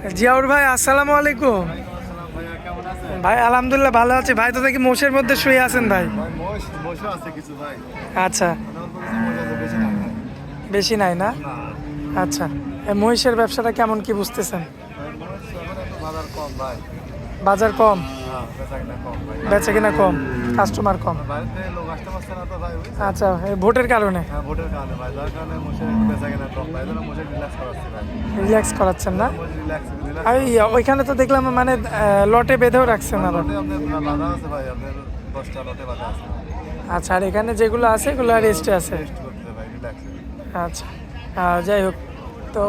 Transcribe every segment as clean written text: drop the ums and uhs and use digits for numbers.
জিয়াউর ভাই আসসালামু আলাইকুম। ভাই আলহামদুলিল্লাহ ভালো আছি ভাই। তো দেখি মোষের মধ্যে শুয়ে আছেন ভাই। আচ্ছা, বেশি নাই না? আচ্ছা, এই মহিষের ব্যবসাটা কেমন কি বুঝতেছেন? বাজার কম, বেচা কিনা কম, কাস্টমার কম। আচ্ছা, এই ভোটের কারণে রিল্যাক্স করাচ্ছেন না? আর ওইখানে তো দেখলাম মানে লটে বেঁধেও রাখছেন আবার। আচ্ছা, আর এখানে যেগুলো আছে এগুলো রেস্টে আছে। আচ্ছা, যাই হোক, তো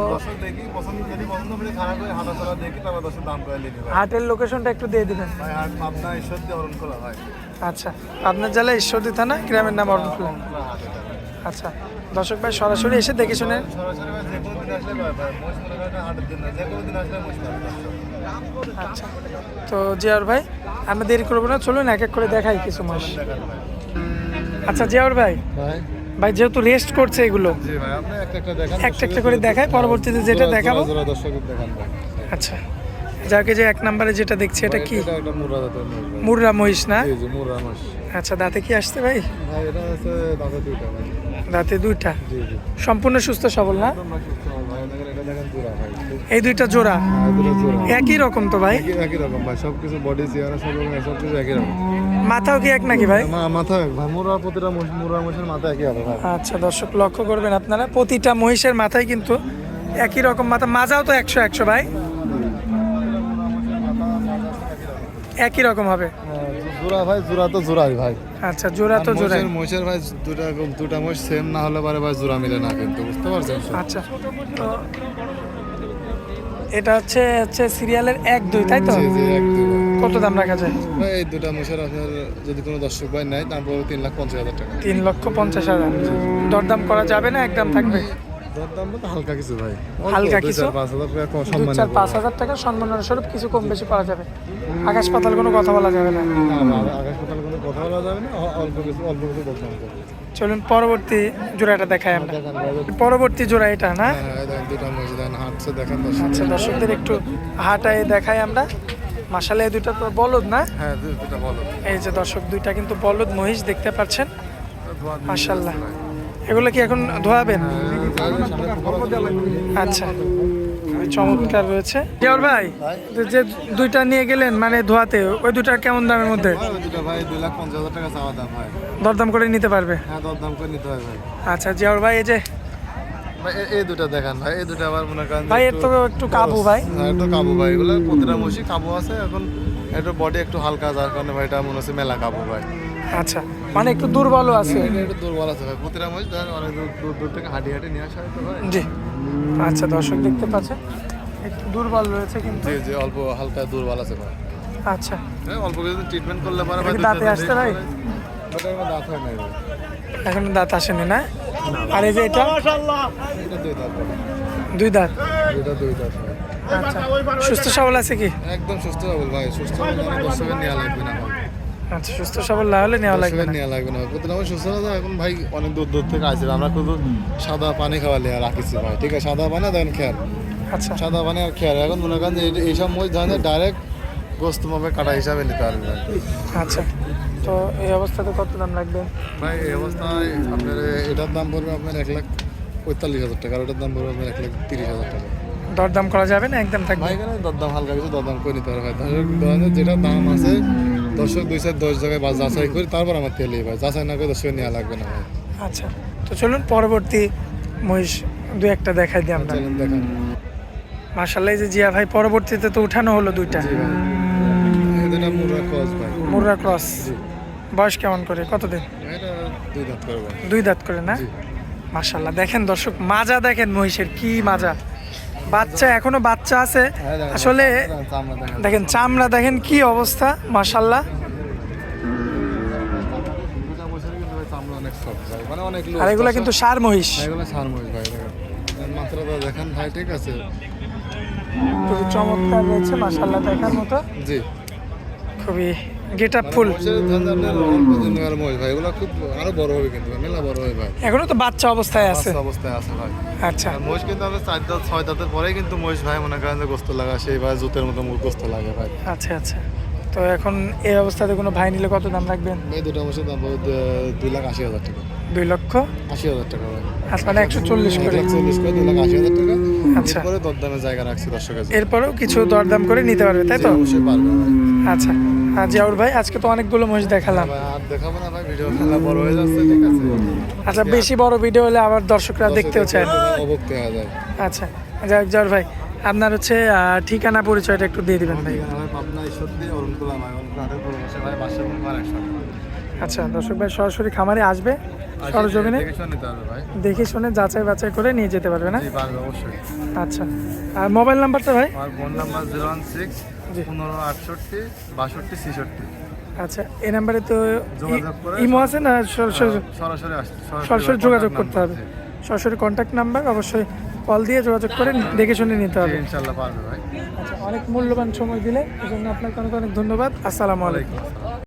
হাটের লোকেশনটা একটু দিয়ে দিবেন। আচ্ছা, আপনার জেলা ঈশ্বরদী থানা, গ্রামের নাম অরণখোলা। আচ্ছা, দর্শক ভাই সরাসরি এসে দেখে শুনে। আচ্ছা, তো জিয়াউর ভাই আমরা দেরি করবো না, চলুন এক এক করে দেখাই কিছু মাস। আচ্ছা জিয়াউর ভাই, ভাই যেহেতু রেস্ট করছে এগুলো একটা একটা করে দেখায়, পরবর্তীতে যেটা দেখাবো। আচ্ছা, যাকে যে এক নম্বরে যেটা দেখছি এটা কি? মুর্রা মহিষ না? আচ্ছা, দাঁতে কি আসছে ভাই? দাঁতে দুইটা, সম্পূর্ণ সুস্থ সবল না? এই দুইটা জোড়া একই রকম তো ভাই? একই রকম ভাই, সবকিছু বডি চেহারা সবকিছু একই রকম। মাথাও কি এক নাকি ভাই? মাথা এক ভাই, প্রতিটা মহিষের মাথা একই হবে ভাই। আচ্ছা, দর্শক লক্ষ্য করবেন আপনারা, প্রতিটা মহিষের মাথায় কিন্তু একই রকম মাথা। মাজাও তো 100 ভাই, একই রকম হবে। জোড়া ভাই, জোড়া তো জোড়াই ভাই। আচ্ছা, জোড়া তো জোড়াই। মহিষের ভাই দুটা মহিষ সেম না হলে পারে ভাই জোড়া মিলে না, কিন্তু বুঝতে পারছেন? আচ্ছা, তো এটা হচ্ছে সিরিয়ালের 1-2 তাই তো? কত দাম রাখা যায় ভাই এই দুটা মহিষের? আপনার যদি কোনো দর্শক ভাই নেয় তারপর 3,50,000 টাকা। 3,50,000। দরদাম করা যাবে না, একদম থাকবে? দরদাম তো হালকা কিছু ভাই, হালকা কিছু, 5,000 টাকা কম, 4-5,000 টাকা সম্মাননা স্বরূপ কিছু কম বেশি করা যাবে। আকাশ পাতাল কোনো কথা বলা যাবে না? আকাশ পাতাল কোনো কথা বলা যাবে না, অল্প কিছু দরদাম করবে। চলুন পরবর্তী জোড়াটা দেখাই আমরা। পরবর্তী জোড়া এটা না? দুটা মহিষ দেন, হাঁটছে দেখেন। আচ্ছা, দর্শকদের একটু হাঁটায় দেখাই আমরা। মাশাআল্লাহ, এই দুটো তো বলদ না? হ্যাঁ, দুটা বলদ। এই যে দর্শক, দুইটা কিন্তু বলদ মহিষ দেখতে পাচ্ছেন। মাশাআল্লাহ, এগুলো কি এখন ধোয়াবেন? আচ্ছা, চমৎকার রয়েছে। জিয়াউর ভাই, যে দুইটা নিয়ে গেলেন মানে ধোয়াতে, ওই দুটা কেমন দামের মধ্যে? দুটা ভাই 2,50,000 টাকা চাওয়া দাম ভাই। দরদাম করে নিতে পারবে? হ্যাঁ, দরদাম করে নিতে হয় ভাই। আচ্ছা জিয়াউর ভাই, এই যে এই দুটা দেখান ভাই, এই দুটা আবার মনে করেন ভাই এর তো একটু কাবু ভাই। একটু কাবু ভাই, এগুলো প্রতিটা মহিষই কাবু আছে। এখন একটু বডি একটু হালকা, যার কারণে ভাই এটা মনে হচ্ছে মেলা কাবু ভাই। আচ্ছা, মানে একটু দুর্বলও আছে? একটু দুর্বল আছে ভাই, প্রতিটা মহিষ অনেক দূর থেকে হাঁটি নিয়ে আসা হয়তো ভাই। জি, আচ্ছা, দর্শক দেখতে পাচ্ছেন একটু দুর্বল রয়েছে কিন্তু। জি জি, অল্প হালকা দুর্বল আছে ভাই। আচ্ছা, অল্প কিছু ট্রিটমেন্ট করলে পারে ভাই। দাঁতে আসছে ভাই? দাঁত হয় নাই ভাই, এখন দাঁত আসেনি না? আর এই যে এটা দুই দাঁত। 2 দাঁত। আচ্ছা, সুস্থ সবল আছে কি? একদম সুস্থ সবল ভাই, সুস্থ সবল দর্শকের নেওয়া লাগবে না ভাই। আচ্ছা, সুস্থ সবল না হলে নেওয়া লাগবে না? নেওয়া লাগবে না প্রতিটা মহিষ সুস্থ আছে। এখন ভাই অনেক দূর থেকে আসছে, আমরা শুধু সাদা পানি খাওয়ালে রাখিছি ভাই, ঠিক আছে? সাদা পানি দেখেন খেয়াল। আচ্ছা, সাদা পানি আর খেয়াল। এখন মনে করেন এইসব মহিষ ধরনের ডাইরেক্ট গোস্ত মাপে কাটা হিসাবে নিতে পারবে ভাই। আচ্ছা, তো এই অবস্থাতে কত দাম লাগবে ভাই? এই অবস্থায় আপনার এটার দাম পড়বে আপনার 1,45,000 টাকা, আর ওটার দাম পড়বে আপনার 1,30,000 টাকা। দরদাম করা যাবে না, একদম থাকবে? ভাই এখানে দরদাম হালকা কিছু দরদাম করে নিতে পারবে ভাই। ধরনের যেটা দাম আছে দর্শক 2-10 জায়গায় বা যাচাই করি, তারপর আমার তেলে ভাই, যাচাই না করে দর্শক নেওয়া লাগবে না ভাই। আচ্ছা, তো চলুন পরবর্তী মহিষ 2-1টা দেখাই দিই আমরা। চলুন দেখান। মাশাআল্লাহ, এই যে জিয়া ভাই পরবর্তীতে তো উঠানো হলো দুইটা। এটা মুর্রা ক্রস ভাই। মুর্রা ক্রস। বয়স কেমন করে, কতদিন? এটা 2 দাঁত করে ভাই। 2 দাঁত করে না? মাশাআল্লাহ, দেখেন দর্শক, মাজা দেখেন মহিষের কি মাজা। বাচ্চা, এখনো বাচ্চা আছে আসলে। দেখেন চামড়া, দেখেন কি অবস্থা, মাশাআল্লাহ। আর এগুলা কিন্তু ষাঁড় মহিষ। এগুলো ষাঁড় মহিষ ভাই, দেখেন মাত্রাটা দেখেন ভাই, ঠিক আছে? খুবই চমৎকার রয়েছে, মাশাআল্লাহ, দেখার মতো। জি, খুবই গেট আপ ফুল। মহিষের ধান আপনার অল্প দিনের মহিষ ভাই, এগুলো খুব আরো বড় হবে কিন্তু ভাই, মেলা বড় হবে ভাই। এখনো তো বাচ্চা অবস্থায় আছে। বাচ্চা অবস্থায় আছে ভাই। আচ্ছা আর মহিষ কিন্তু আমরা 4 দাঁত 6 দাঁতের পরেই কিন্তু মহিষ ভাই মনে করেন যে গোস্ত লাগা, সেই ভাই জুতের মতো গোস্ত লাগে ভাই। আচ্ছা আচ্ছা। তো এখন এই অবস্থাতে কোনো ভাই নিলে কত দাম রাখবেন? এই দুটো মহিষের দাম পড়বে 2,80,000 টাকা। 2,80,000 টাকা ভাই। আচ্ছা মানে 140 করে। 140 করে 2,80,000 টাকা। আচ্ছা। এরপরে দরদামের জায়গা রাখছি দর্শকের জন্য। এরপরেও কিছু দরদাম করে নিতে পারবে তাই তো? জি, অবশ্যই পারবে ভাই। আচ্ছা। আর জিয়াউর ভাই আজকে তো অনেকগুলো মহিষ দেখালাম। ভাই আর দেখাবো না ভাই, ভিডিও খেলা বড় হয়ে যাচ্ছে, ঠিক আছে? আচ্ছা বেশি বড় ভিডিও হলে আবার দর্শকরা দেখতেও চায়। অবক্ত হয়ে যায়। আচ্ছা জিয়াউর ভাই আপনার হচ্ছে ঠিকানা পরিচয়টা একটু দিয়ে দিবেন ভাই। আমার পাবনা ঈশ্বরদী অরুণকুলা ভাই, অরুণকুলাহাটের পরিবেশে ভাই, বাসা এবং পার একশো। আচ্ছা দর্শক ভাই সরাসরি খামারে আসবে, সরজমিনে দেখে শুনে নিতে হবে ভাই। দেখে শুনে যাচাই বাছাই করে নিয়ে যেতে পারবে না? জি পারবে অবশ্যই। আচ্ছা আর মোবাইল নাম্বারটা ভাই? আমার ফোন নাম্বার 016 জি। 1568 62 66। আচ্ছা এই নাম্বারে তো যোগাযোগ করে ইমো আছে না? সরাসরি সরাসরি আসছে, সরাসরি যোগাযোগ করতে হবে। সরাসরি কন্ট্যাক্ট নাম্বার অবশ্যই কল দিয়ে যোগাযোগ করে দেখে শুনে নিতে হবে। ইনশাআল্লাহ পারবে ভাই। আচ্ছা অনেক মূল্যবান সময় দিলে এই জন্য আপনাকে অনেক অনেক ধন্যবাদ। আসসালামু আলাইকুম। ওয়ালাইকুম আসসালাম।